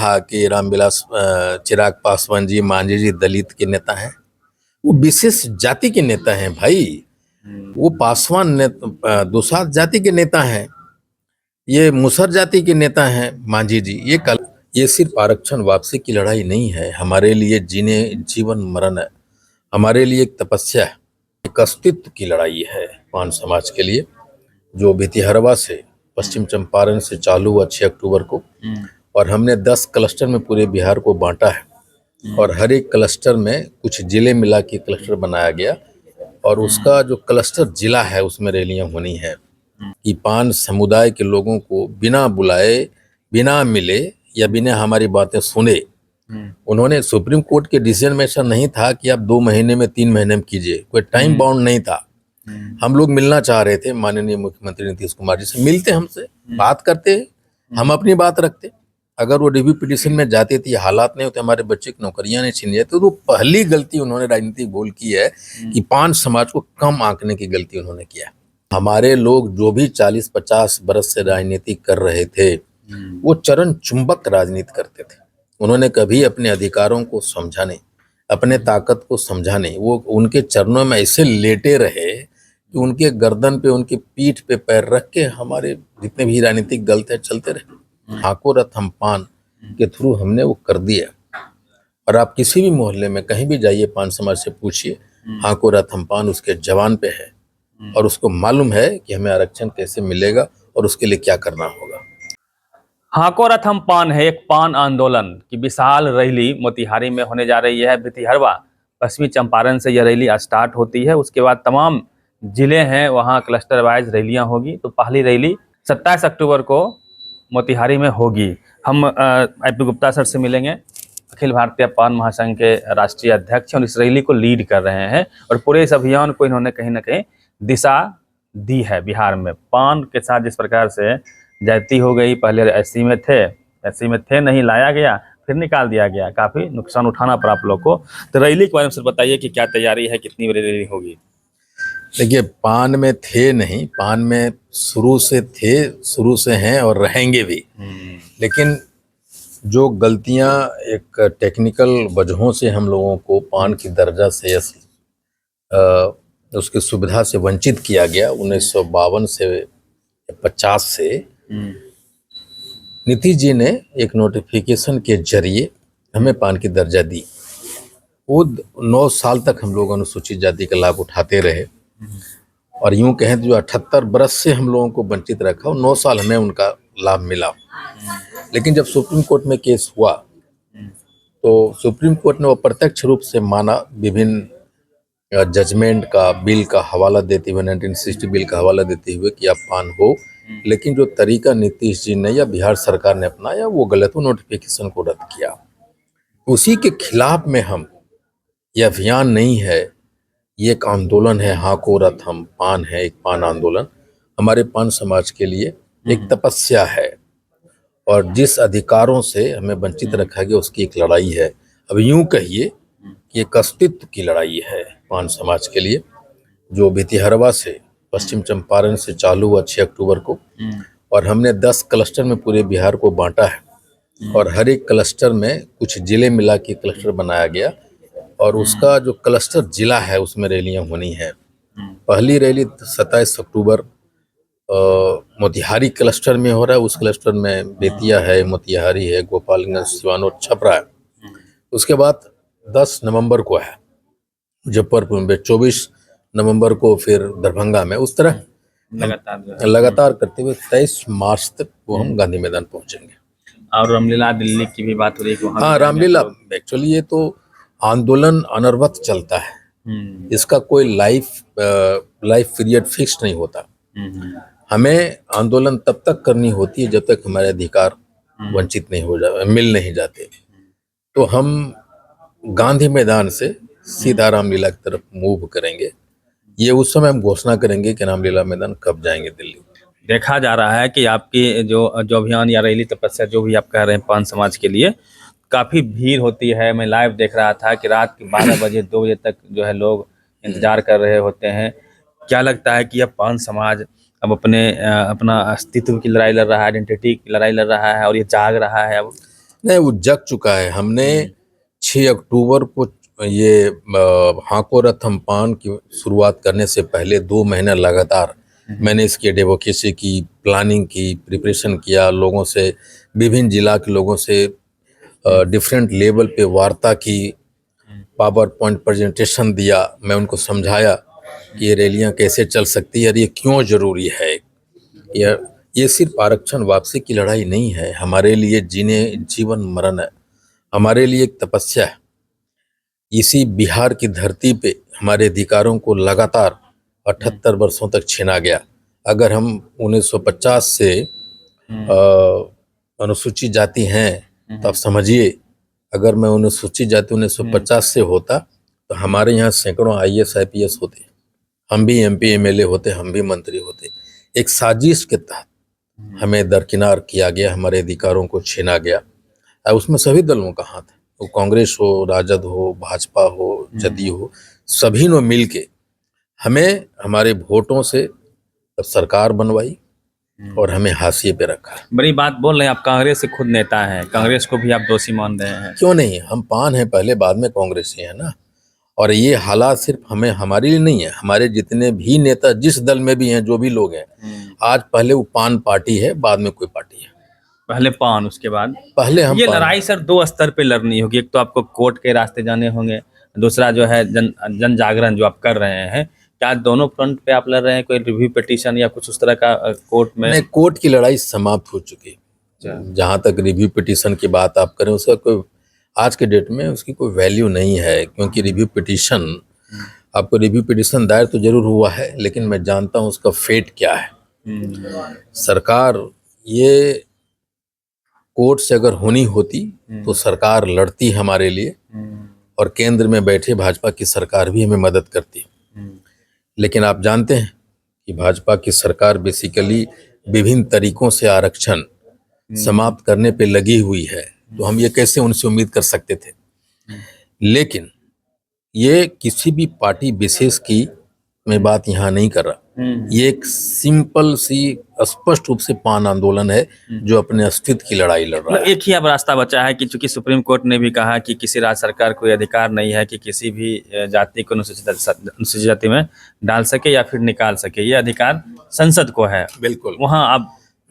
कहा कि रामविलास चिराग पासवान जी, मांझी जी दलित के नेता हैं। वो विशेष जाति के नेता हैं भाई। वो पासवान दुसाध जाति के नेता हैं, ये मुसहर जाति के नेता हैं मांझी जी। ये सिर्फ आरक्षण वापसी की लड़ाई नहीं है, हमारे लिए जीवन मरण है, हमारे लिए एक तपस्या है, एक अस्तित्व की लड़ाई है पान समाज के लिए, जो भितिहरवा से पश्चिम चंपारण से चालू हुआ 6 अक्टूबर को। और हमने 10 क्लस्टर में पूरे बिहार को बांटा है और हर एक क्लस्टर में कुछ जिले मिला के क्लस्टर बनाया गया और उसका जो क्लस्टर जिला है उसमें रैलियां होनी है कि पान समुदाय के लोगों को बिना बुलाए, बिना मिले या बिना हमारी बातें सुने, उन्होंने सुप्रीम कोर्ट के डिसीजन में ऐसा नहीं था कि आप 2 महीने में 3 महीने में कीजिए, कोई टाइम बाउंड नहीं था। हम लोग मिलना चाह रहे थे माननीय मुख्यमंत्री नीतीश कुमार जी से, मिलते, हमसे बात करते, हम अपनी बात रखते। अगर वो रिव्यू पिटीशन में जाते थे, हालात नहीं होते, हमारे बच्चे की नौकरियां नहीं छीन जाती, तो पहली गलती उन्होंने राजनीतिक बोल की है कि पान समाज को कम आंकने की गलती उन्होंने किया। हमारे लोग जो भी 40-50 बरस से राजनीति कर रहे थे, वो चरण चुंबक राजनीति करते थे। उन्होंने कभी अपने अधिकारों को समझा नहीं, अपने ताकत को समझा नहीं। वो उनके चरणों में ऐसे लेटे रहे कि उनके गर्दन पे, उनकी पीठ पे पैर रख के हमारे जितने भी राजनीतिक दल थे चलते रहे। हाको रथ हम पान के थ्रू हमने वो कर दिया। और आप किसी भी मोहल्ले में कहीं भी जाइए, पान समाज से पूछिए, हाको रथ हम पान उसके जवान पे है और उसको मालूम है कि हमें आरक्षण कैसे मिलेगा और उसके लिए क्या करना होगा। हाको रथ हम पान है एक पान आंदोलन की विशाल रैली मोतिहारी में होने जा रही है। भितिहरवा पश्चिमी चंपारण से यह रैली स्टार्ट होती है, उसके बाद तमाम जिले हैं वहाँ क्लस्टर वाइज रैलियां होगी। तो पहली रैली 27 अक्टूबर को मोतिहारी में होगी। हम IP गुप्ता सर से मिलेंगे, अखिल भारतीय पान महासंघ के राष्ट्रीय अध्यक्ष और इस रैली को लीड कर रहे हैं और पूरे इस अभियान को इन्होंने कहीं ना कहीं दिशा दी है। बिहार में पान के साथ जिस प्रकार से जाति हो गई, पहले एससी में थे नहीं लाया गया, फिर निकाल दिया गया, काफी नुकसान उठाना पड़ा आप लोग को। तो रैली के बारे में सर बताइए कि क्या तैयारी है, कितनी बड़ी रैली होगी? देखिए, पान में थे नहीं, पान में शुरू से थे, शुरू से हैं और रहेंगे भी। लेकिन जो गलतियां एक टेक्निकल वजहों से हम लोगों को पान की दर्जा से उसकी सुविधा से वंचित किया गया 1952 से 50 से, नीतीश जी ने एक नोटिफिकेशन के जरिए हमें पान की दर्जा दी। वो 9 साल तक हम लोग अनुसूचित जाति का लाभ उठाते रहे और यूं कहें तो जो 78 बरस से हम लोगों को वंचित रखा, 9 साल हमें उनका लाभ मिला। लेकिन जब सुप्रीम कोर्ट में केस हुआ तो सुप्रीम कोर्ट ने वो प्रत्यक्ष रूप से माना, विभिन्न जजमेंट का, बिल का हवाला देते हुए, 1960 बिल का हवाला देते हुए कि आप पान हो, लेकिन जो तरीका नीतीश जी ने या बिहार सरकार ने अपनाया वो गलत, वो नोटिफिकेशन को रद्द किया। उसी के खिलाफ में हम, ये अभियान नहीं है, ये एक आंदोलन है। हाको रथ हम पान है एक पान आंदोलन, हमारे पान समाज के लिए एक तपस्या है और जिस अधिकारों से हमें वंचित रखा गया उसकी एक लड़ाई है। अब यूं कहिए कि एक अस्तित्व की लड़ाई है पान समाज के लिए, जो भितिहरवा से पश्चिम चंपारण से चालू हुआ 6 अक्टूबर को। और हमने 10 क्लस्टर में पूरे बिहार को बांटा है और हर एक क्लस्टर में कुछ जिले मिला के क्लस्टर बनाया गया और उसका जो क्लस्टर जिला है उसमें रैलियां होनी है। पहली रैली 27 अक्टूबर मोतिहारी क्लस्टर में हो रहा है। उस क्लस्टर में बेतिया है, मोतिहारी है, गोपालगंज, सिवान और छपरा है। उसके बाद 10 नवंबर को है मुजफ्फरपुर में, 24 नवंबर को फिर दरभंगा में। उस तरह लगातार करते हुए 23 मार्च तक वो हम गांधी मैदान पहुंचेंगे। और रामलीला दिल्ली की भी बात हो रही है। हाँ, रामलीला एक्चुअली ये तो आंदोलन अनवरत चलता है, इसका कोई लाइफ पीरियड फिक्स नहीं होता। हमें आंदोलन तब तक करनी होती है जब तक हमारे अधिकार वंचित नहीं हो जाते, मिल नहीं जाते। तो हम गांधी मैदान से सीधा रामलीला की तरफ मूव करेंगे। ये उस समय हम घोषणा करेंगे कि रामलीला मैदान कब जाएंगे दिल्ली। देखा जा रहा है कि आपकी जो अभियान या रैली तपस्या जो भी आप कह रहे हैं पान समाज के लिए, काफ़ी भीड़ होती है। मैं लाइव देख रहा था कि रात के 12 बजे 2 बजे तक जो है लोग इंतजार कर रहे होते हैं। क्या लगता है कि यह पान समाज अब अपना अस्तित्व की लड़ाई लड़ रहा है, आइडेंटिटी की लड़ाई लड़ रहा है और ये जाग रहा है अब? नहीं, वो जग चुका है। हमने 6 अक्टूबर को ये हाको रथम पान की शुरुआत करने से पहले 2 महीना लगातार मैंने इसकी एडवोकेसी की, प्लानिंग की, प्रिपरेशन किया, लोगों से, विभिन्न जिला के लोगों से डिफरेंट लेवल पे वार्ता की, पावर पॉइंट प्रेजेंटेशन दिया। मैं उनको समझाया कि ये रैलियां कैसे चल सकती है और ये क्यों जरूरी है। ये सिर्फ आरक्षण वापसी की लड़ाई नहीं है, हमारे लिए जीवन मरण है, हमारे लिए एक तपस्या है। इसी बिहार की धरती पे हमारे अधिकारों को लगातार 78 वर्षों तक छीना गया। अगर हम 1950 से अनुसूचित जाति हैं तो आप समझिए, अगर मैं अनुसूचित जाति 1950 से होता तो हमारे यहाँ सैकड़ों IAS IPS होते, हम भी MP MLA होते, हम भी मंत्री होते। एक साजिश के तहत हमें दरकिनार किया गया, हमारे अधिकारों को छीना गया। और उसमें सभी दलों का हाथ है, वो कांग्रेस हो, राजद हो, भाजपा हो, जदयू हो, सभी ने मिल के हमें हमारे वोटों से सरकार बनवाई और हमें हाशिए पे रखा। बड़ी बात बोल रहे हैं आप, कांग्रेस से खुद नेता हैं, कांग्रेस को भी आप दोषी मान रहे हैं। क्यों नहीं, हम पान हैं पहले, बाद में कांग्रेसी है ना। और ये हालात सिर्फ हमें, हमारे लिए नहीं है, हमारे जितने भी नेता जिस दल में भी हैं, जो भी लोग हैं, आज पहले वो पान पार्टी है, बाद में कोई पार्टी है। पहले पान, उसके बाद पहले हम ये पान। लड़ाई सर 2 स्तर पे लड़नी होगी। एक तो आपको कोर्ट के रास्ते जाने होंगे, दूसरा जो है जन जागरण जो आप कर रहे हैं। क्या दोनों फ्रंट पे आप लड़ रहे हैं? कोई रिव्यू पिटीशन या कुछ उस तरह का कोर्ट में? नहीं, कोर्ट की लड़ाई समाप्त हो चुकी है। जहां तक रिव्यू पिटीशन की बात आप करें, उसका कोई आज के डेट में उसकी कोई वैल्यू नहीं है, क्योंकि रिव्यू पिटीशन, आपको रिव्यू पिटीशन दायर तो जरूर हुआ है, लेकिन मैं जानता हूं उसका फेट क्या है। सरकार, ये कोर्ट से अगर होनी होती तो सरकार लड़ती हमारे लिए, और केंद्र में बैठे भाजपा की सरकार भी हमें मदद करती। लेकिन आप जानते हैं कि भाजपा की सरकार बेसिकली विभिन्न तरीकों से आरक्षण समाप्त करने पे लगी हुई है, तो हम ये कैसे उनसे उम्मीद कर सकते थे। लेकिन ये किसी भी पार्टी विशेष की मैं बात यहाँ नहीं कर रहा, ये एक सिंपल सी स्पष्ट रूप से पान आंदोलन है जो अपने अस्तित्व की लड़ाई लड़ रहा है। एक ही अब रास्ता बचा है कि चूंकि सुप्रीम कोर्ट ने भी कहा कि किसी राज्य सरकार को ये अधिकार नहीं है कि किसी भी जाति को अनुसूचित जाति में डाल सके या फिर निकाल सके, ये अधिकार संसद को है। बिल्कुल। वहाँ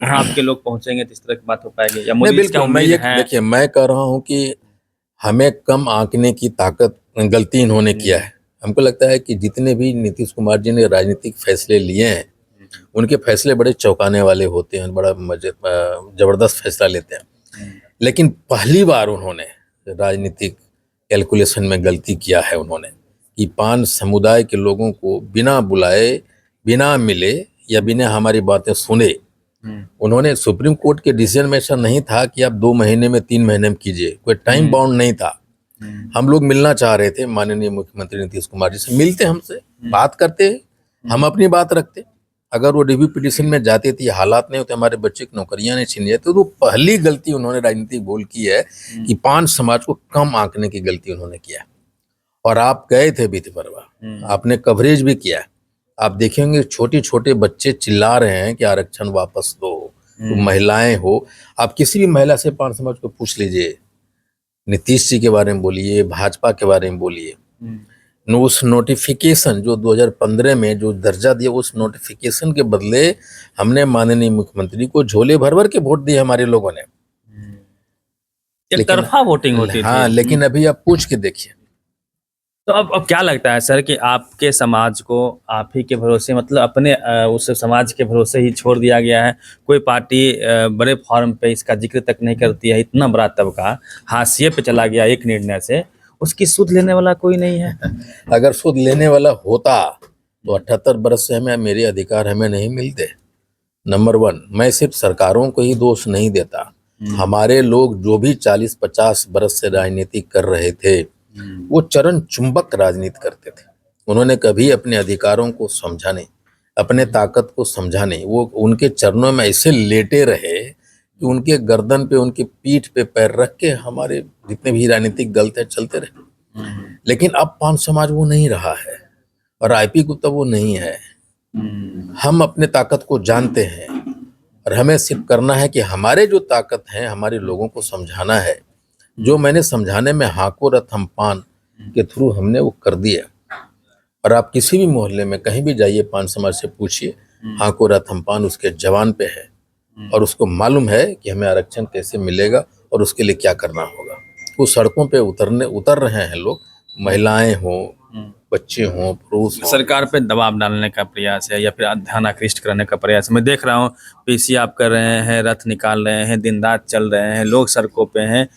आपके लोग पहुंचेंगे तो इस तरह की बात हो पाएगी या नहीं, मोदी बिल्कुल। मैं ये देखिए, मैं कह रहा हूँ कि हमें कम आंकने की ताकत, गलती इन्होंने किया है। हमको लगता है कि जितने भी नीतीश कुमार जी ने राजनीतिक फैसले लिए हैं, उनके फैसले बड़े चौंकाने वाले होते हैं, बड़ा जबरदस्त फैसला लेते हैं। लेकिन पहली बार उन्होंने राजनीतिक कैलकुलेशन में गलती किया है उन्होंने, कि पान समुदाय के लोगों को बिना बुलाए, बिना मिले या बिना हमारी बातें सुने, उन्होंने, सुप्रीम कोर्ट के डिसीजन में ऐसा नहीं था कि आप 2 महीने में 3 महीने में कीजिए, कोई टाइम बाउंड नहीं था। हम लोग मिलना चाह रहे थे माननीय मुख्यमंत्री नीतीश कुमार जी से, मिलते, हमसे बात करते, हम अपनी बात रखते। अगर वो रिव्यू पिटीशन में जाते थे, हालात नहीं होते, हमारे बच्चे की नौकरियां नहीं छीन जाती, तो पहली गलती उन्होंने राजनीतिक बोल की है कि पान समाज को कम आंकने की गलती उन्होंने किया। और आप गए थे बीतीपरवा, आपने कवरेज भी किया। आप देखेंगे छोटे छोटे बच्चे चिल्ला रहे हैं कि आरक्षण वापस दो, तो महिलाएं हो, आप किसी भी महिला से पान समाज को पूछ लीजिए, नीतीश जी के बारे में बोलिए, भाजपा के बारे में बोलिए, उस नोटिफिकेशन जो 2015 में जो दर्जा दिया, उस नोटिफिकेशन के बदले हमने माननीय मुख्यमंत्री को झोले भर भर के वोट दिए हमारे लोगों ने। एक तरफा वोटिंग होती थी। हाँ, लेकिन अभी आप पूछ के देखिए। तो अब क्या लगता है सर कि आपके समाज को आप ही के भरोसे, मतलब अपने उस समाज के भरोसे ही छोड़ दिया गया है? कोई पार्टी बड़े फॉर्म पे इसका जिक्र तक नहीं करती है, इतना बड़ा तबका हाशिए पे चला गया एक निर्णय से, उसकी सुध लेने वाला कोई नहीं है। अगर सुध लेने वाला होता तो 78 बरस से हमें, मेरे अधिकार हमें नहीं मिलते। नंबर 1, मैं सिर्फ सरकारों को ही दोष नहीं देता, हमारे लोग जो भी 40-50 बरस से राजनीति कर रहे थे, वो चरण चुंबक राजनीति करते थे। उन्होंने कभी अपने अधिकारों को समझा नहीं, अपने ताकत को समझा नहीं। वो उनके चरणों में ऐसे लेटे रहे कि उनके गर्दन पे, उनकी पीठ पे पैर रख के हमारे जितने भी राजनीतिक दल थे चलते रहे। लेकिन अब पान समाज वो नहीं रहा है, और IP गुप्ता वो नहीं है। हम अपने ताकत को जानते हैं, और हमें सिर्फ करना है कि हमारे जो ताकत है, हमारे लोगों को समझाना है जो मैंने समझाने में हाको रथम पान के थ्रू हमने वो कर दिया। और आप किसी भी मोहल्ले में कहीं भी जाइए, पान समाज से पूछिए, हाको रथम पान उसके जवान पे है और उसको मालूम है कि हमें आरक्षण कैसे मिलेगा और उसके लिए क्या करना होगा। वो सड़कों पे उतर रहे हैं लोग, महिलाएं हों, बच्चे हों, पुरुष हों। सरकार पे दबाव डालने का प्रयास है या फिर ध्यान आकृष्ट कराने का प्रयास है। मैं देख रहा हूँ पीसी आप कर रहे हैं, रथ निकाल रहे हैं, दिन रात चल रहे हैं, लोग सड़कों पे हैं,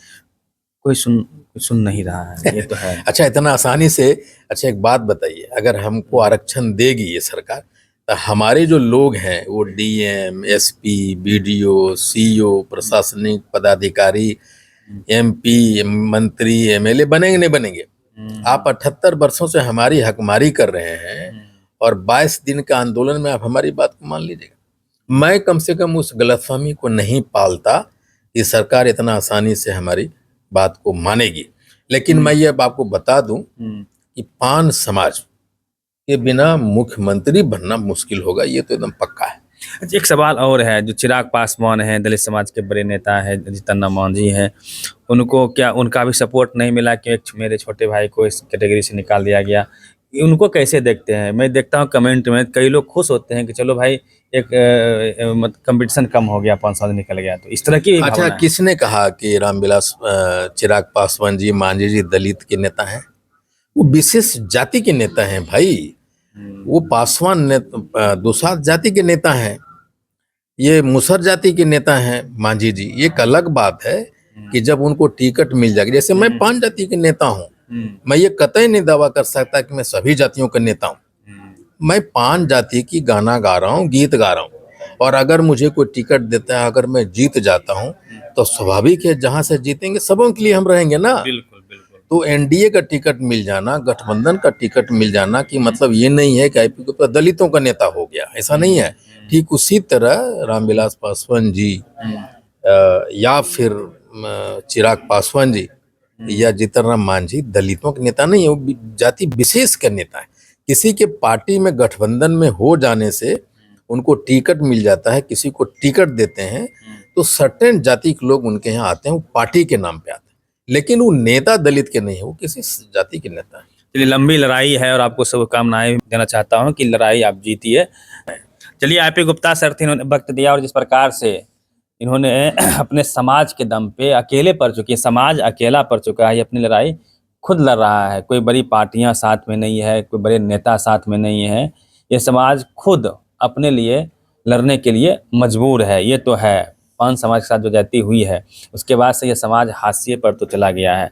कोई सुन नहीं रहा है। ये तो है। अच्छा, इतना आसानी से, अच्छा एक बात बताइए, अगर हमको आरक्षण देगी ये सरकार, तो हमारे जो लोग हैं वो डीएम, एसपी, बीडीओ, सीईओ, प्रशासनिक पदाधिकारी, एमपी, मंत्री, एमएलए बनेंगे नहीं बनेंगे? आप 78 वर्षों से हमारी हकमारी कर रहे हैं और 22 दिन का आंदोलन में आप हमारी बात को मान लीजिएगा। मैं कम से कम उस गलतफहमी को नहीं पालता कि सरकार इतना आसानी से हमारी बात को मानेगी। लेकिन मैं ये अब आपको बता दूं कि पान समाज के बिना मुख्यमंत्री बनना मुश्किल होगा, ये तो एकदम पक्का है। अच्छा, एक सवाल और है। जो चिराग पासवान हैं, दलित समाज के बड़े नेता हैं, जीतन राम मांझी हैं, उनको क्या उनका भी सपोर्ट नहीं मिला कि एक मेरे छोटे भाई को इस कैटेगरी से निकाल दिया गया? उनको कैसे देखते हैं? मैं देखता हूँ कमेंट में कई लोग खुश होते हैं कि चलो भाई एक कंपटीशन कम हो गया, 5 साल निकल गया, तो इस तरह की अच्छा, भावना है। किसने कहा कि रामविलास चिराग पासवान जी, मांझी जी दलित के नेता हैं? वो विशेष जाति के नेता हैं भाई। वो पासवान दुसाध जाति के नेता हैं, ये मुसर जाति के नेता हैं मांझी जी। ये एक अलग बात है कि जब उनको टिकट मिल जाएगी, जैसे मैं 5 जाति के नेता हूँ, मैं ये कतई नहीं दावा कर सकता कि मैं सभी जातियों का नेता हूँ। मैं 5 जाति की गाना गा रहा हूँ, गीत गा रहा हूँ, और अगर मुझे कोई टिकट देता है, अगर मैं जीत जाता हूँ, तो स्वाभाविक है जहां से जीतेंगे सबों के लिए हम रहेंगे ना। बिल्कुल बिल्कुल। तो एनडीए का टिकट मिल जाना, गठबंधन का टिकट मिल जाना कि मतलब ये नहीं है कि आईपी गुप्ता दलितों का नेता हो गया, ऐसा नहीं है। ठीक उसी तरह रामविलास पासवान जी या फिर चिराग पासवान जी या जीतन राम मांझी दलितों के नेता नहीं है, वो जाति विशेष के नेता है। किसी के पार्टी में गठबंधन में हो जाने से उनको टिकट मिल जाता है, किसी को टिकट देते हैं, तो सर्टेन जाति के लोग उनके यहाँ आते हैं, वो पार्टी के नाम पे आते हैं, लेकिन वो नेता दलित के नहीं है, वो किसी जाति के नेता है। चलिए, लंबी लड़ाई है और आपको शुभकामनाएं देना चाहता हूं कि लड़ाई आप जीतिए। चलिए, आईपी गुप्ता सर थे, इन्होंने वक्त दिया और जिस प्रकार से इन्होंने अपने समाज के दम पे अकेले पड़ चुकी है, समाज अकेला पड़ चुका है, ये अपनी लड़ाई खुद लड़ रहा है। कोई बड़ी पार्टियां साथ में नहीं है, कोई बड़े नेता साथ में नहीं है, ये समाज खुद अपने लिए लड़ने के लिए मजबूर है। ये तो है, पान समाज के साथ जो जाती हुई है उसके बाद से ये समाज हाशिए पर तो चला गया है।